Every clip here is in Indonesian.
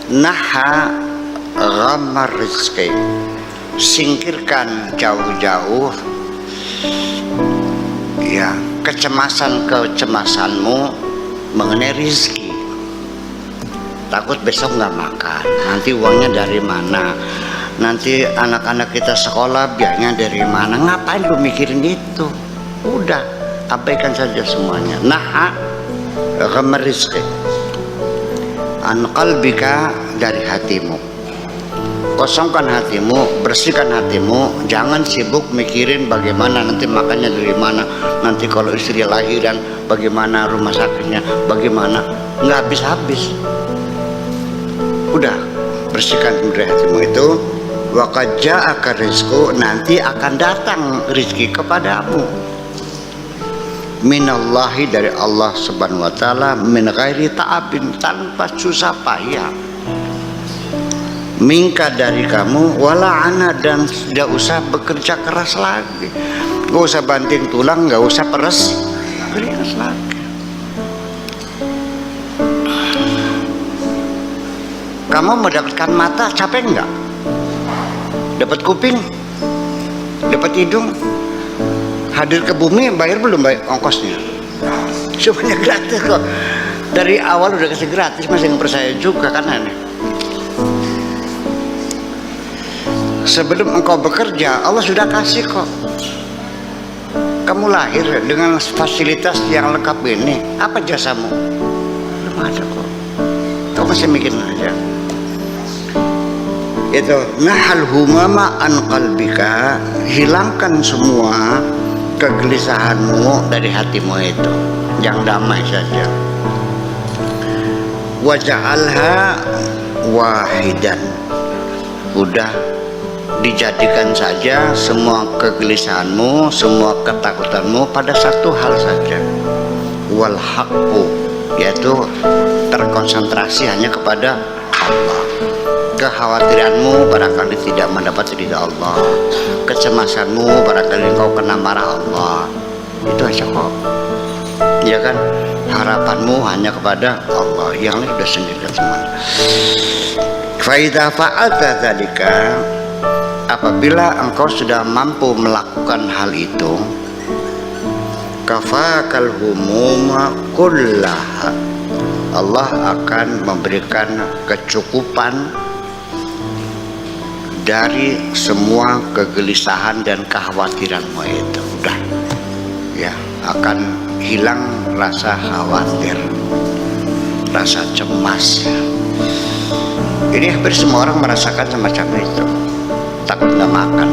Naha ghammar rizqi, singkirkan jauh-jauh ya kecemasanmu mengenai rizki. Takut besok nggak makan, nanti uangnya dari mana, nanti anak-anak kita sekolah biayanya dari mana. Ngapain lu mikirin itu? Udah abaikan saja semuanya. Naha ghammar rizqi an qalbika, dari hatimu. Kosongkan hatimu, bersihkan hatimu. Jangan sibuk mikirin bagaimana nanti makannya dari mana, nanti kalau istri lahiran bagaimana, rumah sakitnya bagaimana. Nggak habis-habis. Udah, bersihkan dari hatimu itu. Wa qad ja'aka rizqu, nanti akan datang rizki kepadamu. Minallahi, dari Allah subhanahu wa ta'ala, min ghairi ta'abin, tanpa susah payah. Minka, dari kamu, wala ana, dan tidak usah bekerja keras lagi. Gak usah banting tulang, gak usah peres keras lagi. Kamu mendapatkan mata, capek enggak? Dapat kuping, dapat hidung, hadir ke bumi, bayar belum bayar ongkosnya? Semuanya gratis kok. Dari awal udah kasih gratis, masih nggak percaya juga kan aneh. Sebelum engkau bekerja, Allah sudah kasih kok. Kamu lahir dengan fasilitas yang lengkap ini, apa jasamu? Belum ada kok. Kau masih mikirin aja. Itu nahal humama an qalbika, hilangkan semua kegelisahanmu dari hatimu itu, yang damai saja. Waja'alha wahidan, udah dijadikan saja semua kegelisahanmu, semua ketakutanmu pada satu hal saja. Wal haqqu, yaitu terkonsentrasi hanya kepada Allah. Kekhawatiranmu barangkali tidak mendapat ridha Allah, kecemasanmu barangkali engkau kena marah Allah, itu aja kok, ya kan? Harapanmu hanya kepada Allah, yang lain sudah sendiri semuanya. Fa idza fa'alta dzalika, apabila engkau sudah mampu melakukan hal itu, kafakal humuma kullaha, Allah akan memberikan kecukupan dari semua kegelisahan dan kekhawatiranmu itu. Udah ya, akan hilang rasa khawatir, rasa cemas. Ini hampir semua orang merasakan semacam itu. Takut nggak makan.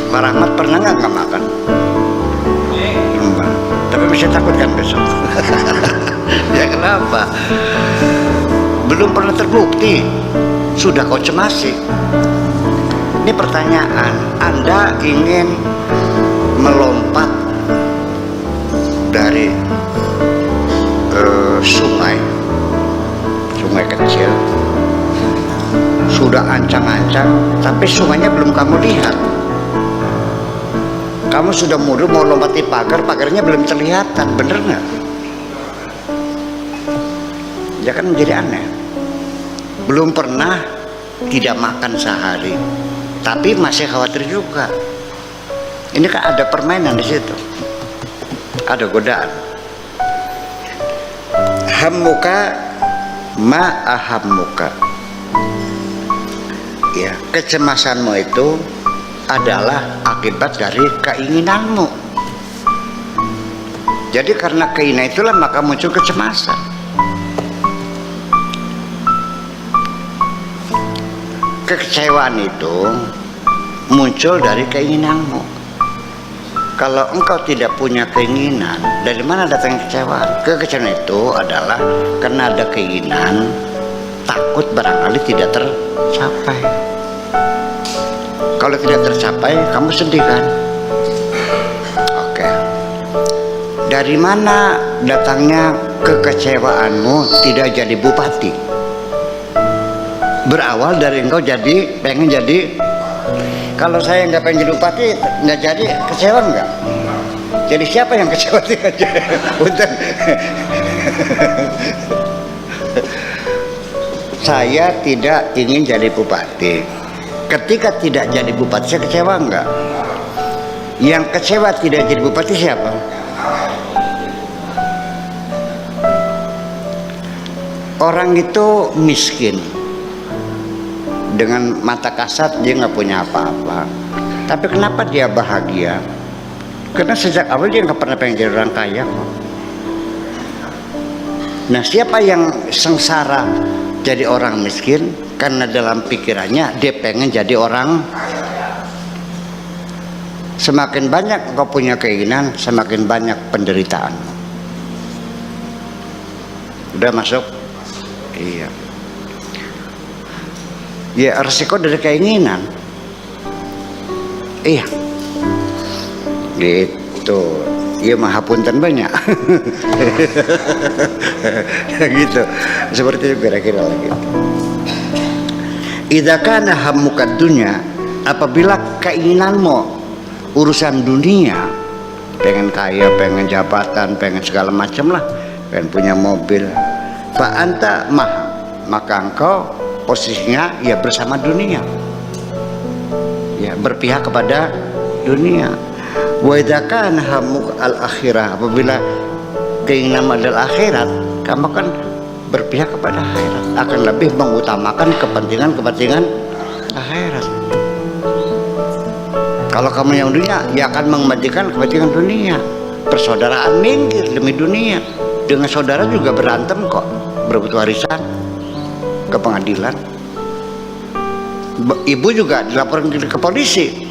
Pak Rahmat pernah nggak makan? Belum. Tapi masih takut kan besok? Ya kenapa? Belum pernah terbukti, sudah kau cemasi. Ini pertanyaan, Anda ingin melompat dari sungai kecil, sudah ancang-ancang, tapi sungainya belum kamu lihat. Kamu sudah mundur mau lompat di pagar, pagarnya belum terlihatan, bener nggak? Ya kan, menjadi aneh. Belum pernah tidak makan sehari, tapi masih khawatir juga. Ini kan ada permainan di situ, ada godaan. Hammuka ma ahammuka, ya, kecemasanmu itu adalah akibat dari keinginanmu. Jadi karena keinginan itulah maka muncul kecemasan. Kekecewaan itu muncul dari keinginanmu. Kalau engkau tidak punya keinginan, dari mana datang kekecewaan? Kekecewaan itu adalah karena ada keinginan, takut barangkali tidak tercapai. Kalau tidak tercapai, kamu sedih kan? Oke. Dari mana datangnya kekecewaanmu tidak jadi bupati? Berawal dari engkau pengen jadi. Kalau saya nggak pengen jadi bupati, nggak jadi, kecewa nggak? Jadi siapa yang kecewa? Punten. saya tidak ingin jadi bupati. Ketika tidak jadi bupati, saya kecewa enggak? Yang kecewa tidak jadi bupati siapa? Orang itu miskin, dengan mata kasat dia nggak punya apa-apa. Tapi kenapa dia bahagia? Karena sejak awal dia nggak pernah pengen jadi orang kaya kok. Nah, siapa yang sengsara jadi orang miskin? Karena dalam pikirannya dia pengen jadi orang. Semakin banyak kau punya keinginan, semakin banyak penderitaan. Udah masuk? Iya. Ya, resiko dari keinginan. Iya. Gitu. Iya, maha punten banyak. Gitu. Seperti itu kira-kira lagi. Idza kana hammuka dunya, apabila keinginanmu urusan dunia, pengen kaya, pengen jabatan, pengen segala macam lah, pengen punya mobil, fa anta maha, maka engkau posisinya ya bersama dunia, ya berpihak kepada dunia. Wa idza kana hammuk al akhirah, apabila keinginanmu adalah akhirat, kamu kan berpihak kepada akhirat, akan lebih mengutamakan kepentingan akhirat. Kalau kamu yang dunia, ya akan mengepentingkan kepentingan dunia. Persaudaraan minggir demi dunia. Dengan saudara juga berantem kok, berebut warisan ke pengadilan. Ibu juga dilaporkan ke polisi.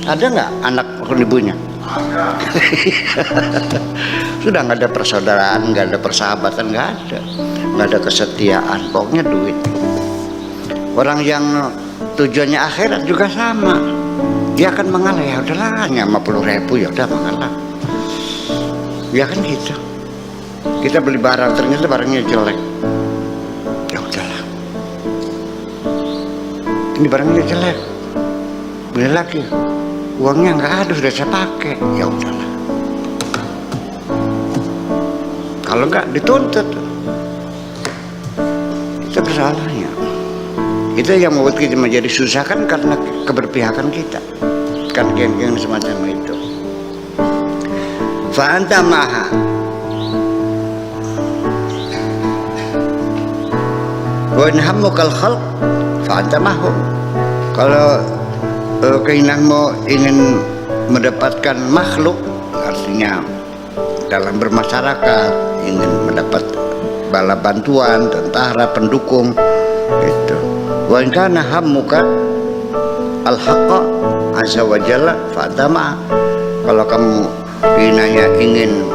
Ada nggak anak ibunya? Sudah nggak ada persaudaraan, nggak ada persahabatan, nggak ada kesetiaan, pokoknya duit. Orang yang tujuannya akhirat juga sama, dia akan mengalah. Ya udahlah, hanya 50.000, ya udah mengalah. Ya kan gitu. Kita beli barang, ternyata barangnya jelek, ya udahlah, ini barangnya jelek, beli lagi, uangnya nggak ada, sudah saya pakai, ya udahlah. Kalau nggak dituntut, itu kesalahannya. Itu yang membuat kita menjadi susah kan, karena keberpihakan kita, kan geng-geng semacam itu. Fa anta maha, wa in hammukal khalq fa anta mahum. Kalau keinginanmu ingin mendapatkan makhluk, artinya dalam bermasyarakat, ingin mendapat bala bantuan, tentara, pendukung, itu. Wa in kana hammuka al-haqqa azza wa jalla fa'tama. Kalau kamu ingin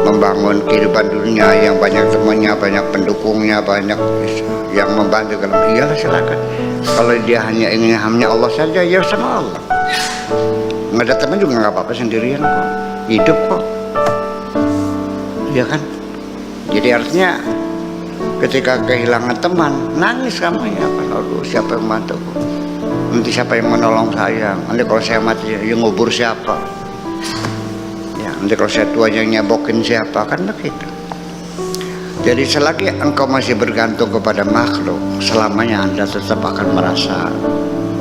membangun kehidupan dunia yang banyak temannya, banyak pendukungnya, banyak yang membantu, kalau iyalah silakan. Kalau dia hanya ingin hamnya Allah saja, ya sama Allah. Nggak ada teman juga nggak apa-apa, sendirian kok, hidup kok, ya kan. Jadi artinya ketika kehilangan teman, nangis kamu ya kan. Aduh, siapa yang bantu? Nanti siapa yang menolong saya? Nanti kalau saya mati, yang ngubur siapa? Ya, nanti kalau saya tua yang nyabokin siapa? Kan begitu. Jadi selagi engkau masih bergantung kepada makhluk, selamanya Anda tetap akan merasa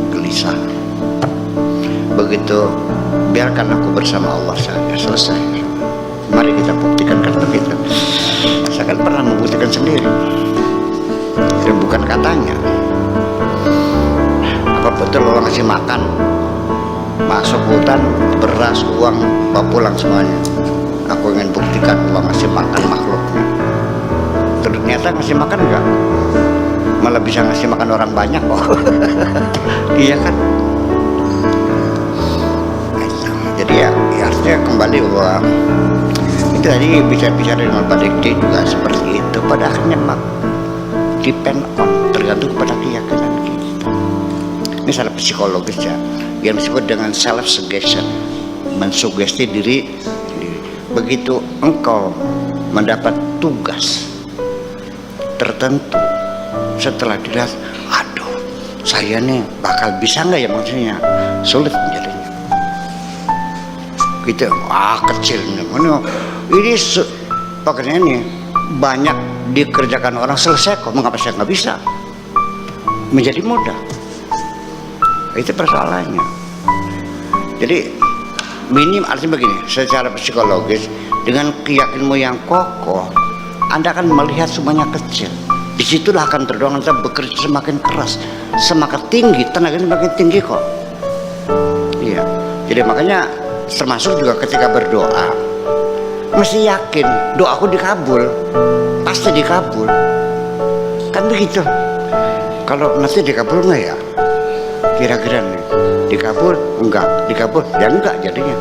gelisah. Begitu, biarkan aku bersama Allah saja, selesai. Mari kita buktikan kan begitu. Saya kan pernah membuktikan sendiri, dan bukan katanya. Apa betul orang ngasih makan, masuk hutan, beras, uang, bawa pulang semuanya. Aku ingin buktikan uang ngasih makan makhluknya. Ternyata ngasih makan enggak, malah bisa ngasih makan orang banyak kok. Iya kan. Jadi ya artinya kembali bahwa itu tadi bicara dengan Pak Dikti juga seperti itu. Pada akhirnya depend on, tergantung pada keyakinan kita. Ini salah psikologis ya, yang disebut dengan self suggestion, mensugesti diri. Begitu engkau mendapat tugas tertentu, setelah dilihat, aduh, saya nih bakal bisa nggak ya, maksudnya sulit menjadinya. Gitu, kecil nih, ini pekerjaan ini banyak dikerjakan orang selesai kok, mengapa saya nggak bisa? Menjadi mudah. Itu persoalannya. Jadi minim artinya begini, secara psikologis dengan keyakinanmu yang kokoh, Anda akan melihat semuanya kecil. Disitulah akan terdorong Anda bekerja semakin keras, semakin tinggi, tenaganya semakin tinggi kok. Iya. Jadi makanya termasuk juga ketika berdoa, mesti yakin doaku dikabul, pasti dikabul. Kan begitu. Kalau nanti dikabul enggak ya? Kira-kira nih, dikabul enggak, dikabul ya enggak jadinya.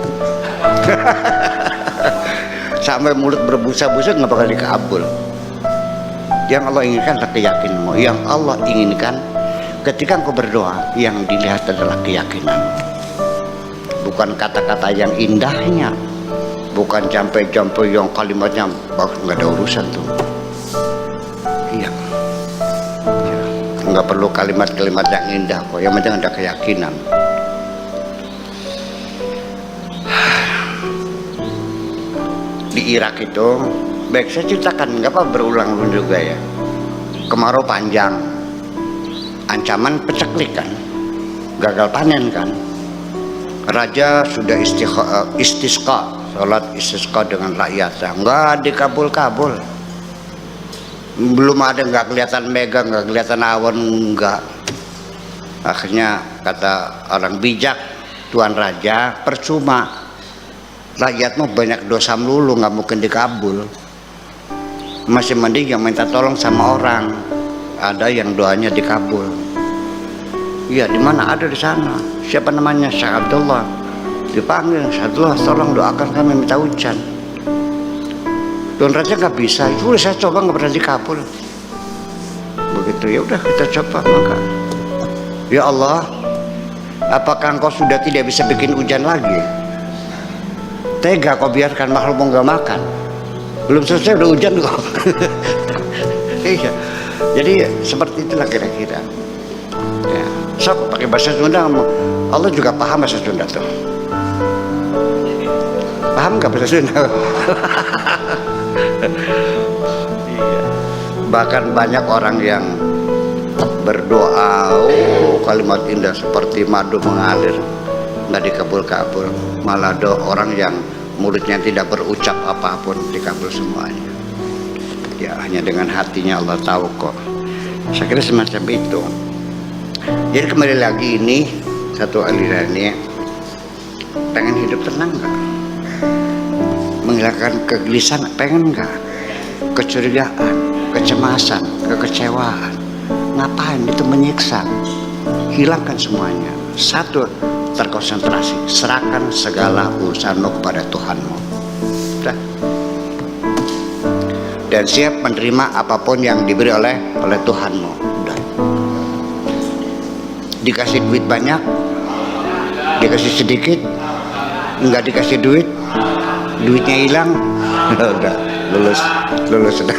Sampai mulut berbusa-busa nggak bakal dikabul. Yang Allah inginkan adalah keyakinanmu. Yang Allah inginkan ketika engkau berdoa, yang dilihat adalah keyakinan, bukan kata-kata yang indahnya, bukan jampe-jampe yang kalimatnya bagus, nggak ada urusan tuh. Iya, nggak perlu kalimat-kalimat yang indah kok, yang penting ada keyakinan. Di Irak itu, baik saya ceritakan, nggak apa berulang juga ya. Kemarau panjang, ancaman peceklik kan, gagal panen kan. Raja sudah istisqa, sholat istisqa dengan rakyatnya, nggak dikabul-kabul. Belum ada, nggak kelihatan mega, nggak kelihatan awan, nggak. Akhirnya kata orang bijak, Tuan Raja, percuma. Rakyatmu banyak dosa melulu, nggak mungkin dikabul. Masih mending yang minta tolong sama orang, ada yang doanya dikabul. Iya, di mana? Ada di sana. Siapa namanya? Syekh Abdullah. Dipanggil, Syekh Abdullah, tolong doakan kami minta hujan. Tuan Raja nggak bisa. Itu saya coba nggak pernah dikabul. Begitu, ya udah kita coba maka. Ya Allah, apakah engkau sudah tidak bisa bikin hujan lagi? Tega kau biarkan makhluk nggak makan, belum selesai udah hujan kok. Iya, jadi seperti itulah kira-kira ya. So pakai bahasa Sunda, Allah juga paham bahasa Sunda tuh. Paham nggak bahasa Sunda? Iya. Bahkan banyak orang yang berdoa, kalimat indah seperti madu mengalir, nggak dikabul-kabul. Malah ada orang yang mulutnya tidak berucap apapun dikabul semuanya. Ya hanya dengan hatinya Allah tahu kok. Saya kira semacam itu. Jadi kembali lagi, ini satu alirannya, pengen hidup tenang nggak? Menghilangkan kegelisahan pengen nggak? Kecurigaan, kecemasan, kekecewaan, ngapain? Itu menyiksa. Hilangkan semuanya. Satu, terkonsentrasi, serahkan segala urusanmu kepada Tuhanmu. Udah. Dan siap menerima apapun yang diberi oleh Tuhanmu. Udah. Dikasih duit banyak, dikasih sedikit, nggak dikasih duit, duitnya hilang, udah lulus sudah.